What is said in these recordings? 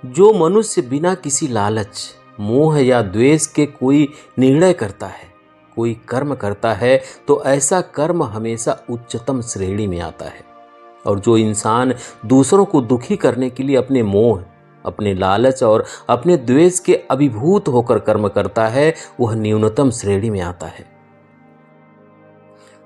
जो मनुष्य बिना किसी लालच, मोह या द्वेष के कोई निर्णय करता है, कोई कर्म करता है, तो ऐसा कर्म हमेशा उच्चतम श्रेणी में आता है। और जो इंसान दूसरों को दुखी करने के लिए अपने मोह, अपने लालच और अपने द्वेष के अभिभूत होकर कर्म करता है, वह न्यूनतम श्रेणी में आता है।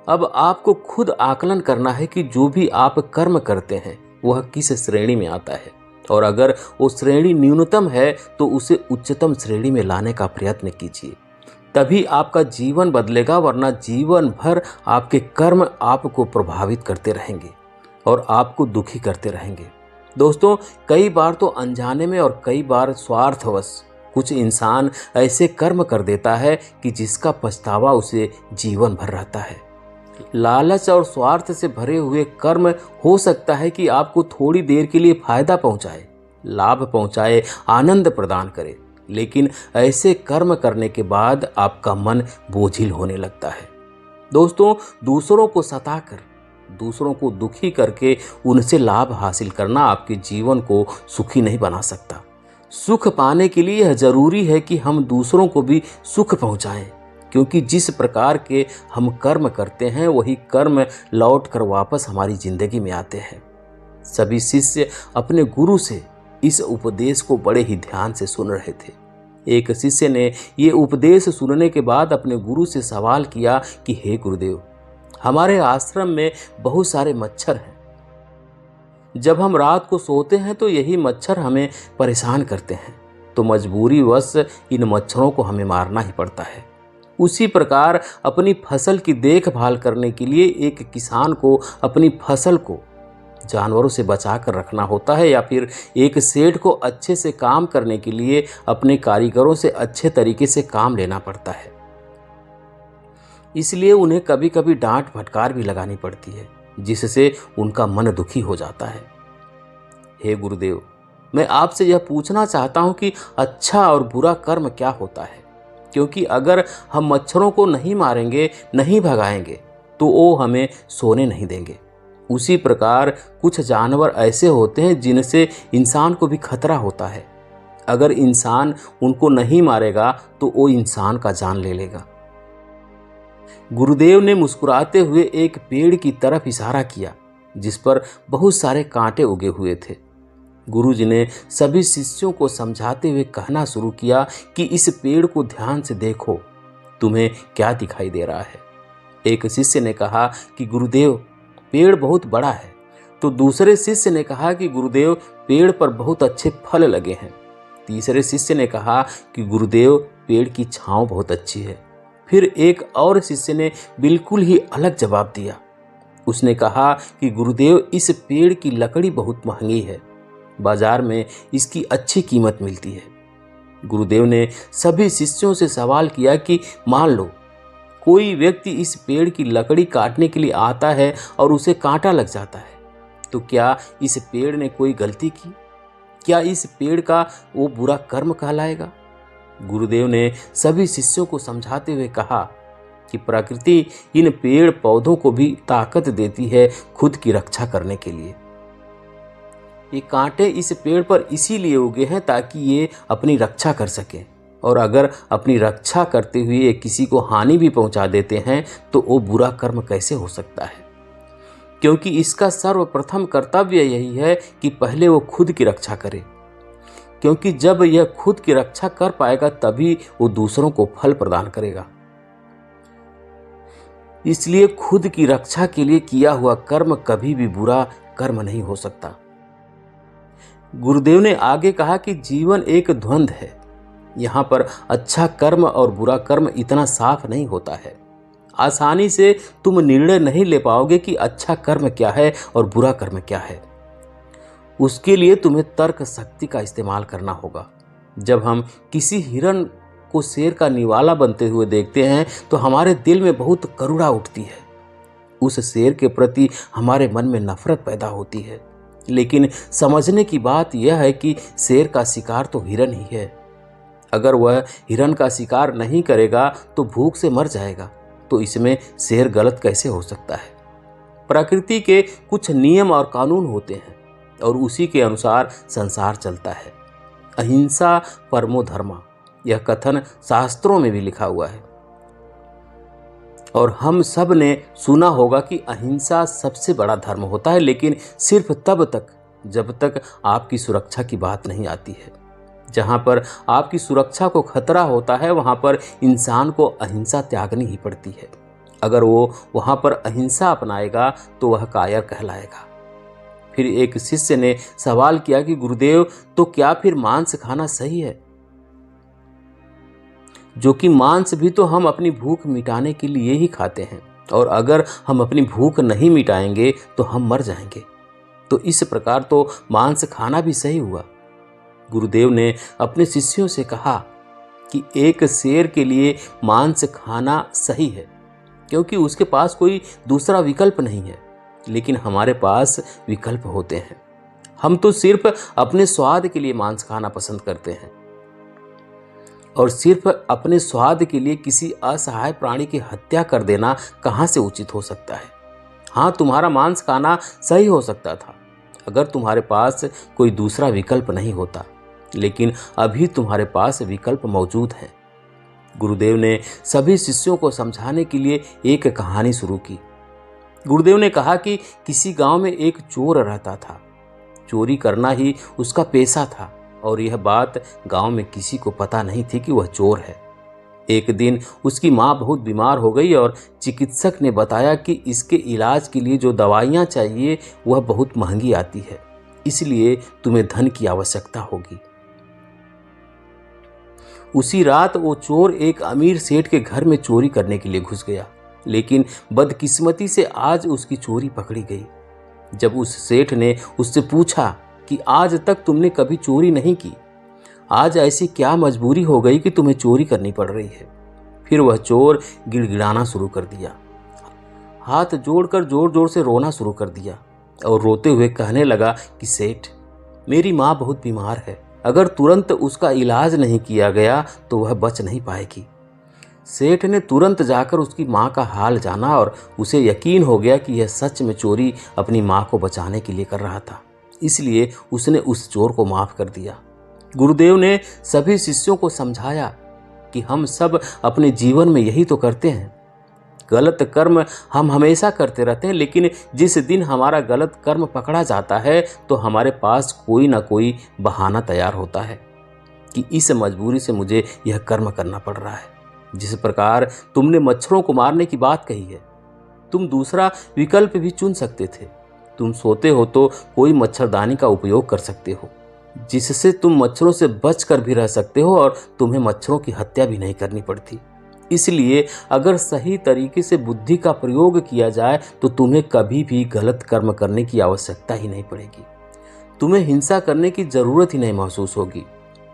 अब आपको खुद आकलन करना है कि जो भी आप कर्म करते हैं वह किस श्रेणी में आता है, और अगर वो श्रेणी न्यूनतम है तो उसे उच्चतम श्रेणी में लाने का प्रयत्न कीजिए। तभी आपका जीवन बदलेगा, वरना जीवन भर आपके कर्म आपको प्रभावित करते रहेंगे और आपको दुखी करते रहेंगे। दोस्तों, कई बार तो अनजाने में और कई बार स्वार्थवश कुछ इंसान ऐसे कर्म कर देता है कि जिसका पछतावा उसे जीवन भर रहता है। लालच और स्वार्थ से भरे हुए कर्म हो सकता है कि आपको थोड़ी देर के लिए फायदा पहुंचाए, लाभ पहुंचाए, आनंद प्रदान करे, लेकिन ऐसे कर्म करने के बाद आपका मन बोझिल होने लगता है। दोस्तों, दूसरों को सताकर, दूसरों को दुखी करके उनसे लाभ हासिल करना आपके जीवन को सुखी नहीं बना सकता। सुख पाने के लिए यह जरूरी है कि हम दूसरों को भी सुख पहुंचाएं, क्योंकि जिस प्रकार के हम कर्म करते हैं वही कर्म लौट कर वापस हमारी जिंदगी में आते हैं। सभी शिष्य अपने गुरु से इस उपदेश को बड़े ही ध्यान से सुन रहे थे। एक शिष्य ने ये उपदेश सुनने के बाद अपने गुरु से सवाल किया कि हे गुरुदेव, हमारे आश्रम में बहुत सारे मच्छर हैं। जब हम रात को सोते हैं तो यही मच्छर हमें परेशान करते हैं, तो मजबूरीवश इन मच्छरों को हमें मारना ही पड़ता है। उसी प्रकार अपनी फसल की देखभाल करने के लिए एक किसान को अपनी फसल को जानवरों से बचा कर रखना होता है, या फिर एक सेठ को अच्छे से काम करने के लिए अपने कारीगरों से अच्छे तरीके से काम लेना पड़ता है। इसलिए उन्हें कभी कभी डांट फटकार भी लगानी पड़ती है, जिससे उनका मन दुखी हो जाता है। हे गुरुदेव, मैं आपसे यह पूछना चाहता हूं कि अच्छा और बुरा कर्म क्या होता है, क्योंकि अगर हम मच्छरों को नहीं मारेंगे, नहीं भगाएंगे, तो वो हमें सोने नहीं देंगे। उसी प्रकार कुछ जानवर ऐसे होते हैं जिनसे इंसान को भी खतरा होता है। अगर इंसान उनको नहीं मारेगा तो वो इंसान का जान ले लेगा। गुरुदेव ने मुस्कुराते हुए एक पेड़ की तरफ इशारा किया जिस पर बहुत सारे कांटे उगे हुए थे। गुरुजी ने सभी शिष्यों को समझाते हुए कहना शुरू किया कि इस पेड़ को ध्यान से देखो, तुम्हें क्या दिखाई दे रहा है। एक शिष्य ने कहा कि गुरुदेव, पेड़ बहुत बड़ा है। तो दूसरे शिष्य ने कहा कि गुरुदेव, पेड़ पर बहुत अच्छे फल लगे हैं। तीसरे शिष्य ने कहा कि गुरुदेव, पेड़ की छांव बहुत अच्छी है। फिर एक और शिष्य ने बिल्कुल ही अलग जवाब दिया। उसने कहा कि गुरुदेव, इस पेड़ की लकड़ी बहुत महंगी है, बाजार में इसकी अच्छी कीमत मिलती है। गुरुदेव ने सभी शिष्यों से सवाल किया कि मान लो कोई व्यक्ति इस पेड़ की लकड़ी काटने के लिए आता है और उसे कांटा लग जाता है, तो क्या इस पेड़ ने कोई गलती की? क्या इस पेड़ का वो बुरा कर्म कहलाएगा? गुरुदेव ने सभी शिष्यों को समझाते हुए कहा कि प्रकृति इन पेड़ पौधों को भी ताकत देती है खुद की रक्षा करने के लिए। ये कांटे इस पेड़ पर इसीलिए उगे हैं ताकि ये अपनी रक्षा कर सके, और अगर अपनी रक्षा करते हुए ये किसी को हानि भी पहुंचा देते हैं तो वो बुरा कर्म कैसे हो सकता है? क्योंकि इसका सर्वप्रथम कर्तव्य यही है कि पहले वो खुद की रक्षा करे, क्योंकि जब यह खुद की रक्षा कर पाएगा तभी वो दूसरों को फल प्रदान करेगा। इसलिए खुद की रक्षा के लिए किया हुआ कर्म कभी भी बुरा कर्म नहीं हो सकता। गुरुदेव ने आगे कहा कि जीवन एक द्वंद्व है। यहाँ पर अच्छा कर्म और बुरा कर्म इतना साफ नहीं होता है। आसानी से तुम निर्णय नहीं ले पाओगे कि अच्छा कर्म क्या है और बुरा कर्म क्या है। उसके लिए तुम्हें तर्क शक्ति का इस्तेमाल करना होगा। जब हम किसी हिरण को शेर का निवाला बनते हुए देखते हैं तो हमारे दिल में बहुत करुणा उठती है। उस शेर के प्रति हमारे मन में नफरत पैदा होती है। लेकिन समझने की बात यह है कि शेर का शिकार तो हिरण ही है। अगर वह हिरण का शिकार नहीं करेगा तो भूख से मर जाएगा, तो इसमें शेर गलत कैसे हो सकता है? प्रकृति के कुछ नियम और कानून होते हैं और उसी के अनुसार संसार चलता है। अहिंसा परमो धर्मा, यह कथन शास्त्रों में भी लिखा हुआ है और हम सब ने सुना होगा कि अहिंसा सबसे बड़ा धर्म होता है, लेकिन सिर्फ तब तक जब तक आपकी सुरक्षा की बात नहीं आती है। जहाँ पर आपकी सुरक्षा को खतरा होता है वहाँ पर इंसान को अहिंसा त्यागनी ही पड़ती है। अगर वो वहाँ पर अहिंसा अपनाएगा तो वह कायर कहलाएगा। फिर एक शिष्य ने सवाल किया कि गुरुदेव, तो क्या फिर मांस खाना सही है? जो कि मांस भी तो हम अपनी भूख मिटाने के लिए ही खाते हैं, और अगर हम अपनी भूख नहीं मिटाएंगे तो हम मर जाएंगे। तो इस प्रकार तो मांस खाना भी सही हुआ। गुरुदेव ने अपने शिष्यों से कहा कि एक शेर के लिए मांस खाना सही है क्योंकि उसके पास कोई दूसरा विकल्प नहीं है, लेकिन हमारे पास विकल्प होते हैं। हम तो सिर्फ अपने स्वाद के लिए मांस खाना पसंद करते हैं और सिर्फ अपने स्वाद के लिए किसी असहाय प्राणी की हत्या कर देना कहाँ से उचित हो सकता है? हाँ, तुम्हारा मांस खाना सही हो सकता था अगर तुम्हारे पास कोई दूसरा विकल्प नहीं होता, लेकिन अभी तुम्हारे पास विकल्प मौजूद है। गुरुदेव ने सभी शिष्यों को समझाने के लिए एक कहानी शुरू की। गुरुदेव ने कहा कि किसी गांव में एक चोर रहता था। चोरी करना ही उसका पेशा था और यह बात गांव में किसी को पता नहीं थी कि वह चोर है। एक दिन उसकी माँ बहुत बीमार हो गई और चिकित्सक ने बताया कि इसके इलाज के लिए जो दवाइयाँ चाहिए वह बहुत महंगी आती है, इसलिए तुम्हें धन की आवश्यकता होगी। उसी रात वो चोर एक अमीर सेठ के घर में चोरी करने के लिए घुस गया, लेकिन बदकिस्मती से आज उसकी चोरी पकड़ी गई। जब उस सेठ ने उससे पूछा कि आज तक तुमने कभी चोरी नहीं की, आज ऐसी क्या मजबूरी हो गई कि तुम्हें चोरी करनी पड़ रही है? फिर वह चोर गिड़गिड़ाना शुरू कर दिया, हाथ जोड़कर जोर जोर से रोना शुरू कर दिया और रोते हुए कहने लगा कि सेठ, मेरी माँ बहुत बीमार है, अगर तुरंत उसका इलाज नहीं किया गया तो वह बच नहीं पाएगी। सेठ ने तुरंत जाकर उसकी माँ का हाल जाना और उसे यकीन हो गया कि यह सच में चोरी अपनी माँ को बचाने के लिए कर रहा था, इसलिए उसने उस चोर को माफ कर दिया। गुरुदेव ने सभी शिष्यों को समझाया कि हम सब अपने जीवन में यही तो करते हैं। गलत कर्म हम हमेशा करते रहते हैं, लेकिन जिस दिन हमारा गलत कर्म पकड़ा जाता है तो हमारे पास कोई ना कोई बहाना तैयार होता है कि इस मजबूरी से मुझे यह कर्म करना पड़ रहा है। जिस प्रकार तुमने मच्छरों को मारने की बात कही है, तुम दूसरा विकल्प भी चुन सकते थे। तुम सोते हो तो कोई मच्छरदानी का उपयोग कर सकते हो, जिससे तुम मच्छरों से बचकर भी रह सकते हो और तुम्हें मच्छरों की हत्या भी नहीं करनी पड़ती। इसलिए अगर सही तरीके से बुद्धि का प्रयोग किया जाए तो तुम्हें कभी भी गलत कर्म करने की आवश्यकता ही नहीं पड़ेगी। तुम्हें हिंसा करने की जरूरत ही नहीं महसूस होगी।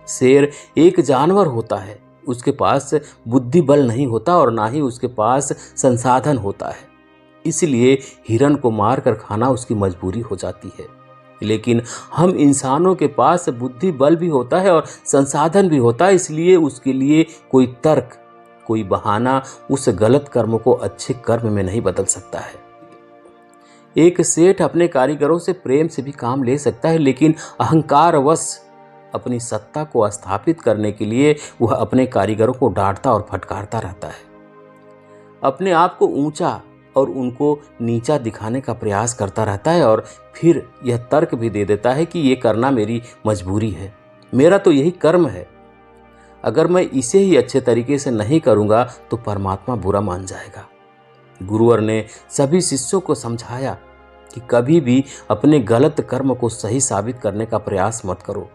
शेर एक जानवर होता है, उसके पास बुद्धि बल नहीं होता और ना ही उसके पास संसाधन होता है, इसलिए हिरण को मार कर खाना उसकी मजबूरी हो जाती है। लेकिन हम इंसानों के पास बुद्धि बल भी होता है और संसाधन भी होता है, इसलिए उसके लिए कोई तर्क, कोई बहाना उस गलत कर्म को अच्छे कर्म में नहीं बदल सकता है। एक सेठ अपने कारीगरों से प्रेम से भी काम ले सकता है, लेकिन अहंकारवश अपनी सत्ता को स्थापित करने के लिए वह अपने कारीगरों को डांटता और फटकारता रहता है। अपने आप को ऊंचा और उनको नीचा दिखाने का प्रयास करता रहता है और फिर यह तर्क भी दे देता है कि ये करना मेरी मजबूरी है, मेरा तो यही कर्म है। अगर मैं इसे ही अच्छे तरीके से नहीं करूँगा तो परमात्मा बुरा मान जाएगा। गुरुवर ने सभी शिष्यों को समझाया कि कभी भी अपने गलत कर्म को सही साबित करने का प्रयास मत करो।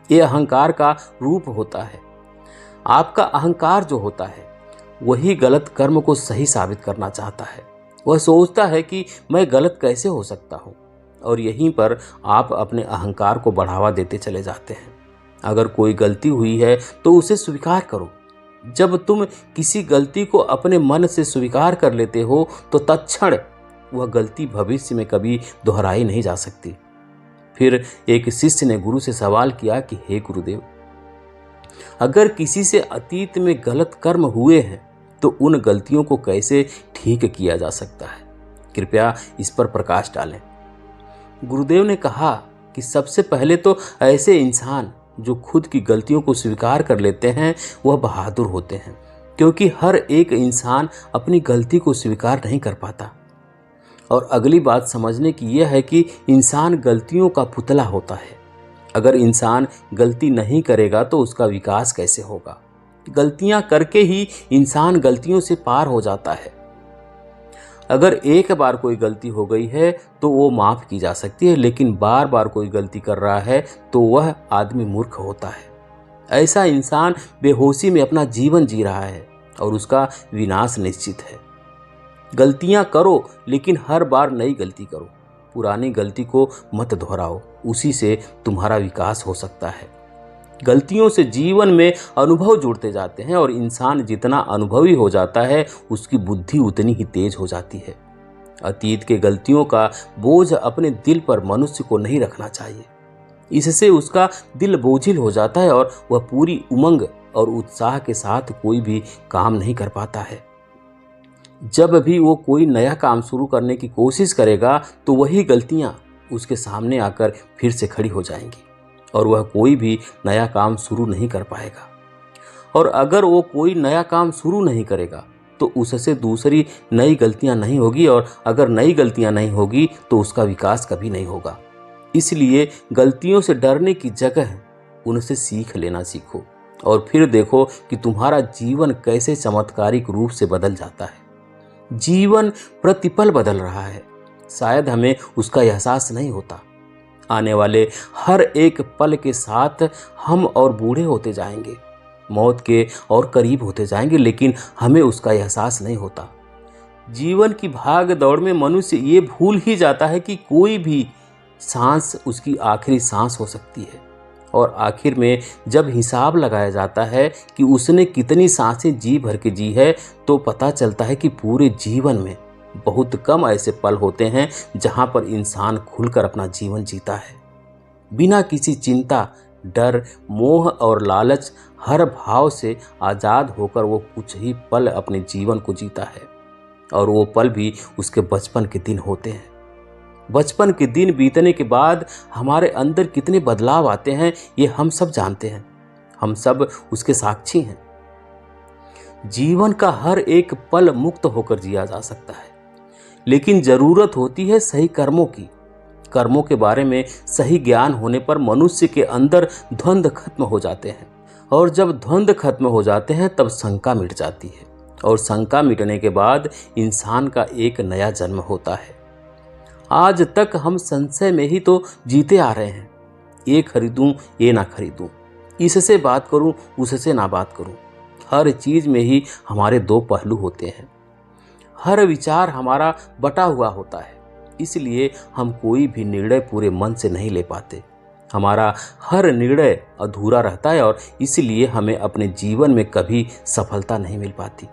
ये अहंकार का रूप होता है। आपका अहंकार जो होता है वही गलत कर्म को सही साबित करना चाहता है। वह सोचता है कि मैं गलत कैसे हो सकता हूँ, और यहीं पर आप अपने अहंकार को बढ़ावा देते चले जाते हैं। अगर कोई गलती हुई है तो उसे स्वीकार करो। जब तुम किसी गलती को अपने मन से स्वीकार कर लेते हो तो तत्क्षण वह गलती भविष्य में कभी दोहराई नहीं जा सकती। फिर एक शिष्य ने गुरु से सवाल किया कि हे गुरुदेव, अगर किसी से अतीत में गलत कर्म हुए हैं तो उन गलतियों को कैसे ठीक किया जा सकता है? कृपया इस पर प्रकाश डालें। गुरुदेव ने कहा कि सबसे पहले तो ऐसे इंसान जो खुद की गलतियों को स्वीकार कर लेते हैं वह बहादुर होते हैं, क्योंकि हर एक इंसान अपनी गलती को स्वीकार नहीं कर पाता। और अगली बात समझने की यह है कि इंसान गलतियों का पुतला होता है। अगर इंसान गलती नहीं करेगा तो उसका विकास कैसे होगा? गलतियां करके ही इंसान गलतियों से पार हो जाता है। अगर एक बार कोई गलती हो गई है तो वो माफ की जा सकती है, लेकिन बार बार कोई गलती कर रहा है तो वह आदमी मूर्ख होता है। ऐसा इंसान बेहोशी में अपना जीवन जी रहा है और उसका विनाश निश्चित है। गलतियां करो, लेकिन हर बार नई गलती करो। पुरानी गलती को मत दोहराओ, उसी से तुम्हारा विकास हो सकता है। गलतियों से जीवन में अनुभव जुड़ते जाते हैं और इंसान जितना अनुभवी हो जाता है उसकी बुद्धि उतनी ही तेज हो जाती है। अतीत के गलतियों का बोझ अपने दिल पर मनुष्य को नहीं रखना चाहिए। इससे उसका दिल बोझिल हो जाता है और वह पूरी उमंग और उत्साह के साथ कोई भी काम नहीं कर पाता है। जब भी वो कोई नया काम शुरू करने की कोशिश करेगा तो वही गलतियां उसके सामने आकर फिर से खड़ी हो जाएंगी और वह कोई भी नया काम शुरू नहीं कर पाएगा। और अगर वो कोई नया काम शुरू नहीं करेगा तो उससे दूसरी नई गलतियां नहीं होगी, और अगर नई गलतियां नहीं होगी तो उसका विकास कभी नहीं होगा। इसलिए गलतियों से डरने की जगह उनसे सीख लेना सीखो और फिर देखो कि तुम्हारा जीवन कैसे चमत्कारिक रूप से बदल जाता है। जीवन प्रतिपल बदल रहा है, शायद हमें उसका एहसास नहीं होता। आने वाले हर एक पल के साथ हम और बूढ़े होते जाएंगे, मौत के और करीब होते जाएंगे, लेकिन हमें उसका एहसास नहीं होता। जीवन की भाग दौड़ में मनुष्य ये भूल ही जाता है कि कोई भी सांस उसकी आखिरी सांस हो सकती है। और आखिर में जब हिसाब लगाया जाता है कि उसने कितनी सांसें जी भर के जी है तो पता चलता है कि पूरे जीवन में बहुत कम ऐसे पल होते हैं जहां पर इंसान खुलकर अपना जीवन जीता है, बिना किसी चिंता, डर, मोह और लालच, हर भाव से आज़ाद होकर वो कुछ ही पल अपने जीवन को जीता है। और वो पल भी उसके बचपन के दिन होते हैं। बचपन के दिन बीतने के बाद हमारे अंदर कितने बदलाव आते हैं ये हम सब जानते हैं, हम सब उसके साक्षी हैं। जीवन का हर एक पल मुक्त होकर जिया जा सकता है, लेकिन जरूरत होती है सही कर्मों की। कर्मों के बारे में सही ज्ञान होने पर मनुष्य के अंदर द्वंद्व खत्म हो जाते हैं, और जब द्वंद्व खत्म हो जाते हैं तब शंका मिट जाती है, और शंका मिटने के बाद इंसान का एक नया जन्म होता है। आज तक हम संशय में ही तो जीते आ रहे हैं, ये खरीदूं ये ना खरीदूं, इससे बात करूं उससे ना बात करूं। हर चीज में ही हमारे दो पहलू होते हैं, हर विचार हमारा बटा हुआ होता है, इसलिए हम कोई भी निर्णय पूरे मन से नहीं ले पाते। हमारा हर निर्णय अधूरा रहता है और इसलिए हमें अपने जीवन में कभी सफलता नहीं मिल पाती।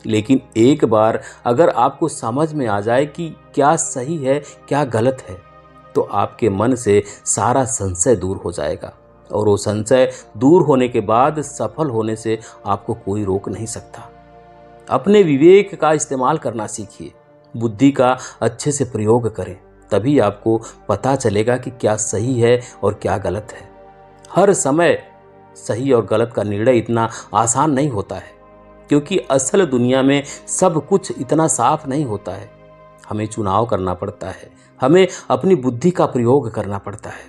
लेकिन एक बार अगर आपको समझ में आ जाए कि क्या सही है क्या गलत है, तो आपके मन से सारा संशय दूर हो जाएगा, और वो संशय दूर होने के बाद सफल होने से आपको कोई रोक नहीं सकता। अपने विवेक का इस्तेमाल करना सीखिए, बुद्धि का अच्छे से प्रयोग करें, तभी आपको पता चलेगा कि क्या सही है और क्या गलत है। हर समय सही और गलत का निर्णय इतना आसान नहीं होता है, क्योंकि असल दुनिया में सब कुछ इतना साफ नहीं होता है। हमें चुनाव करना पड़ता है, हमें अपनी बुद्धि का प्रयोग करना पड़ता है,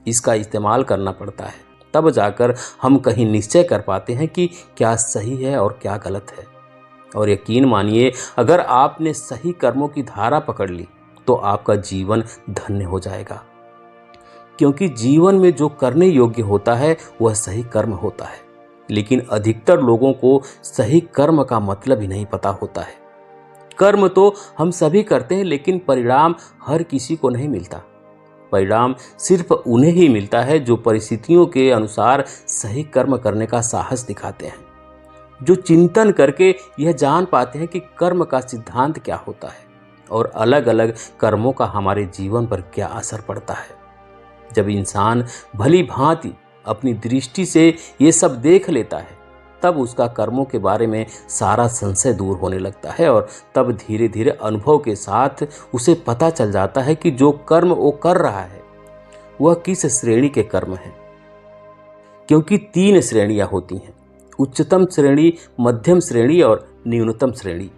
इसका इस्तेमाल करना पड़ता है, तब जाकर हम कहीं निश्चय कर पाते हैं कि क्या सही है और क्या गलत है। और यकीन मानिए, अगर आपने सही कर्मों की धारा पकड़ ली तो आपका जीवन धन्य हो जाएगा, क्योंकि जीवन में जो करने योग्य होता है वह सही कर्म होता है। लेकिन अधिकतर लोगों को सही कर्म का मतलब ही नहीं पता होता है। कर्म तो हम सभी करते हैं, लेकिन परिणाम हर किसी को नहीं मिलता। परिणाम सिर्फ उन्हें ही मिलता है जो परिस्थितियों के अनुसार सही कर्म करने का साहस दिखाते हैं, जो चिंतन करके यह जान पाते हैं कि कर्म का सिद्धांत क्या होता है और अलग अलग कर्मों का हमारे जीवन पर क्या असर पड़ता है। जब इंसान भली भांति अपनी दृष्टि से ये सब देख लेता है, तब उसका कर्मों के बारे में सारा संशय दूर होने लगता है, और तब धीरे धीरे अनुभव के साथ उसे पता चल जाता है कि जो कर्म वो कर रहा है वह किस श्रेणी के कर्म हैं। क्योंकि 3 श्रेणियां होती हैं, उच्चतम श्रेणी, मध्यम श्रेणी और न्यूनतम श्रेणी।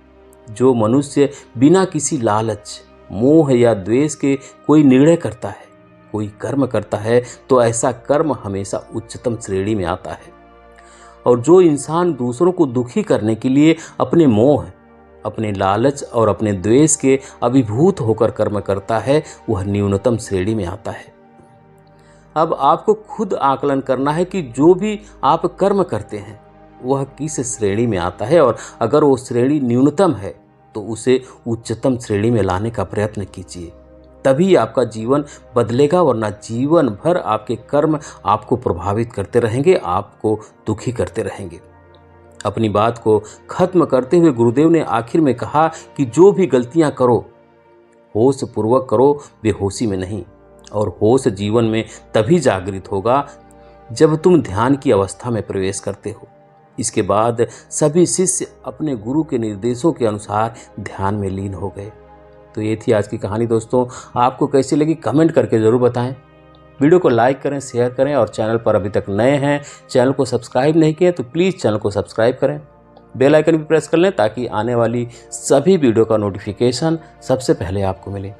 जो मनुष्य बिना किसी लालच, मोह या द्वेष के कोई निर्णय करता है, कोई कर्म करता है, तो ऐसा कर्म हमेशा उच्चतम श्रेणी में आता है। और जो इंसान दूसरों को दुखी करने के लिए अपने मोह, अपने लालच और अपने द्वेष के अभिभूत होकर कर्म करता है, वह न्यूनतम श्रेणी में आता है। अब आपको खुद आकलन करना है कि जो भी आप कर्म करते हैं वह किस श्रेणी में आता है, और अगर वो श्रेणी न्यूनतम है तो उसे उच्चतम श्रेणी में लाने का प्रयत्न कीजिए। तभी आपका जीवन बदलेगा, वरना जीवन भर आपके कर्म आपको प्रभावित करते रहेंगे, आपको दुखी करते रहेंगे। अपनी बात को खत्म करते हुए गुरुदेव ने आखिर में कहा कि जो भी गलतियां करो, होश पूर्वक करो, बेहोशी में नहीं। और होश जीवन में तभी जागृत होगा जब तुम ध्यान की अवस्था में प्रवेश करते हो। इसके बाद सभी शिष्य अपने गुरु के निर्देशों के अनुसार ध्यान में लीन हो गए। तो ये थी आज की कहानी दोस्तों। आपको कैसी लगी कमेंट करके ज़रूर बताएं। वीडियो को लाइक करें, शेयर करें, और चैनल पर अभी तक नए हैं, चैनल को सब्सक्राइब नहीं किए तो प्लीज़ चैनल को सब्सक्राइब करें। बेल आइकन भी प्रेस कर लें ताकि आने वाली सभी वीडियो का नोटिफिकेशन सबसे पहले आपको मिले।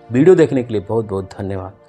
वीडियो देखने के लिए बहुत बहुत धन्यवाद।